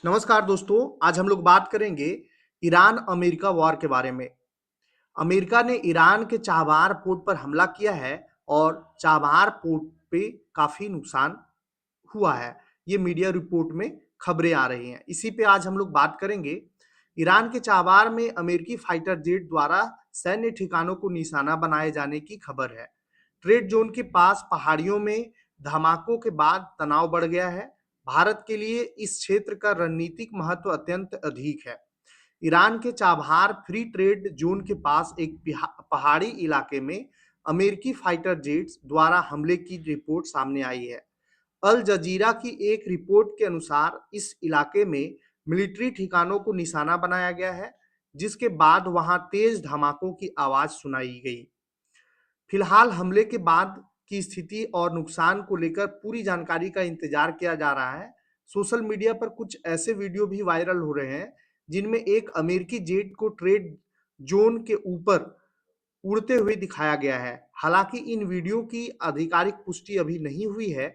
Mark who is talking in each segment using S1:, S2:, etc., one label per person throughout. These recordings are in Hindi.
S1: नमस्कार दोस्तों, आज हम लोग बात करेंगे ईरान अमेरिका वॉर के बारे में। अमेरिका ने ईरान के चाबहार पोर्ट पर हमला किया है और चाबहार पोर्ट पे काफी नुकसान हुआ है। ये मीडिया रिपोर्ट में खबरें आ रही हैं। इसी पे आज हम लोग बात करेंगे। ईरान के चाबहार में अमेरिकी फाइटर जेट द्वारा सैन्य ठिकानों को निशाना बनाए जाने की खबर है। ट्रेड जोन के पास पहाड़ियों में धमाकों के बाद तनाव बढ़ गया है। भारत के लिए इस क्षेत्र का रणनीतिक महत्व अत्यंत अधिक है। ईरान के चाबहार फ्री ट्रेड जोन के पास एक पहाड़ी इलाके में अमेरिकी फाइटर जेट्स द्वारा हमले की रिपोर्ट सामने आई है। अल जजीरा की एक रिपोर्ट के अनुसार इस इलाके में मिलिट्री ठिकानों को निशाना बनाया गया है, जिसके बाद वहां तेज धमाकों की आवाज सुनाई गई। फिलहाल हमले के बाद की स्थिति और नुकसान को लेकर पूरी जानकारी का इंतजार किया जा रहा है। सोशल मीडिया पर कुछ ऐसे वीडियो भी वायरल हो रहे हैं जिनमें एक अमेरिकी जेट को ट्रेड जोन के ऊपर उड़ते हुए दिखाया गया है। हालांकि इन वीडियो की आधिकारिक पुष्टि अभी नहीं हुई है।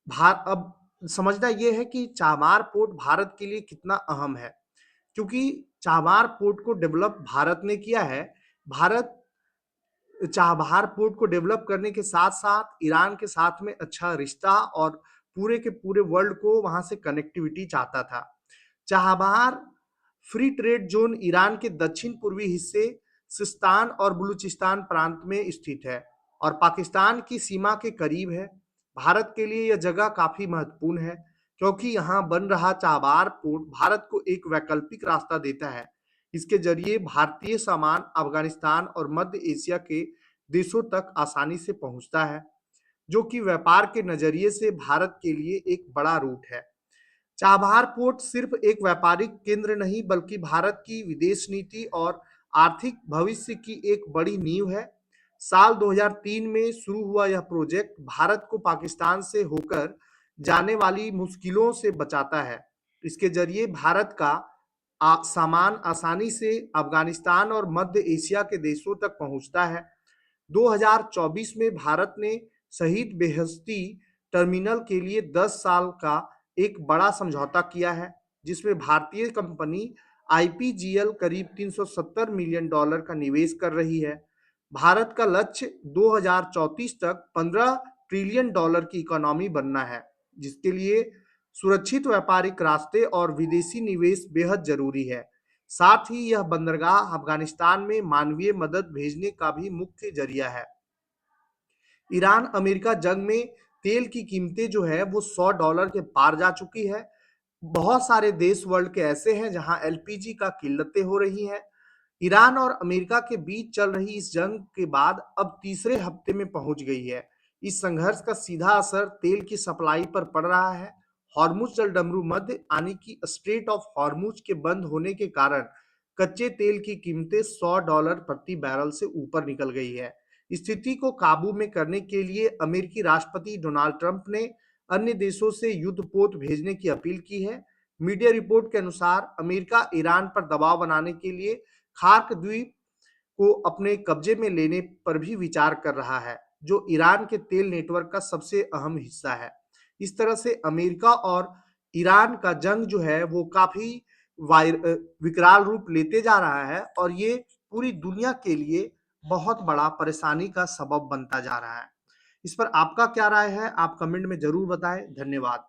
S1: अब समझना यह है कि चाबार पोर्ट भारत के लिए कितना अहम है, क्योंकि चाबार पोर्ट को डेवलप भारत ने किया है। भारत चाबहार पोर्ट को डेवलप करने के साथ साथ ईरान के साथ में अच्छा रिश्ता और पूरे के पूरे वर्ल्ड को वहां से कनेक्टिविटी चाहता था। Chabahar free trade zone Iran के दक्षिण पूर्वी हिस्से सिस्तान और बलूचिस्तान प्रांत में स्थित है और पाकिस्तान की सीमा के करीब है। भारत के लिए यह जगह काफी महत्वपूर्ण है, क्योंकि यहाँ बन रहा चाबहार पोर्ट भारत को एक वैकल्पिक रास्ता देता है। इसके जरिए भारतीय सामान अफगानिस्तान और मध्य एशिया के देशों तक आसानी से पहुंचता है, जो कि व्यापार के नजरिए से भारत के लिए एक बड़ा रूट है। चाबहार पोर्ट सिर्फ एक व्यापारिक केंद्र नहीं, बल्कि भारत की विदेश नीति और आर्थिक भविष्य की एक बड़ी नींव है। साल 2003 में शुरू हुआ यह प्रोजेक्ट भारत को पाकिस्तान से होकर जाने वाली मुश्किलों से बचाता है। इसके जरिए भारत का सामान आसानी से अफगानिस्तान और मध्य एशिया के देशों तक पहुंचता है। 2024 में भारत ने शहीद बेहस्ती टर्मिनल के लिए 10 साल का एक बड़ा समझौता किया है, जिसमें भारतीय कंपनी आईपीजीएल करीब $370 मिलियन का निवेश कर रही है। भारत का लक्ष्य 2034 तक $15 ट्रिलियन की इकोनॉमी बनना है, जिसके लिए सुरक्षित व्यापारिक रास्ते और विदेशी निवेश बेहद जरूरी है। साथ ही यह बंदरगाह अफगानिस्तान में मानवीय मदद भेजने का भी मुख्य जरिया है। ईरान अमेरिका जंग में तेल की कीमतें जो है वो $100 के पार जा चुकी है। बहुत सारे देश वर्ल्ड के ऐसे हैं जहां एलपीजी का किल्लतें हो रही हैं। ईरान और अमेरिका के बीच चल रही इस जंग के बाद अब तीसरे हफ्ते में पहुंच गई है। इस संघर्ष का सीधा असर तेल की सप्लाई पर पड़ रहा है। हॉर्मुज जलडमरू मध्य यानी कि स्ट्रेट ऑफ हॉर्मुज के बंद होने के कारण कच्चे तेल की कीमतें $100 प्रति बैरल से ऊपर निकल गई है। स्थिति को काबू में करने के लिए अमेरिकी राष्ट्रपति डोनाल्ड ट्रंप ने अन्य देशों से युद्धपोत भेजने की अपील की है। मीडिया रिपोर्ट के अनुसार अमेरिका ईरान पर दबाव बनाने के लिए खार्क द्वीप को अपने कब्जे में लेने पर भी विचार कर रहा है, जो ईरान के तेल नेटवर्क का सबसे अहम हिस्सा है। इस तरह से अमेरिका और ईरान का जंग जो है वो काफी विकराल रूप लेते जा रहा है और ये पूरी दुनिया के लिए बहुत बड़ा परेशानी का सबब बनता जा रहा है। इस पर आपका क्या राय है? आप कमेंट में जरूर बताएं। धन्यवाद।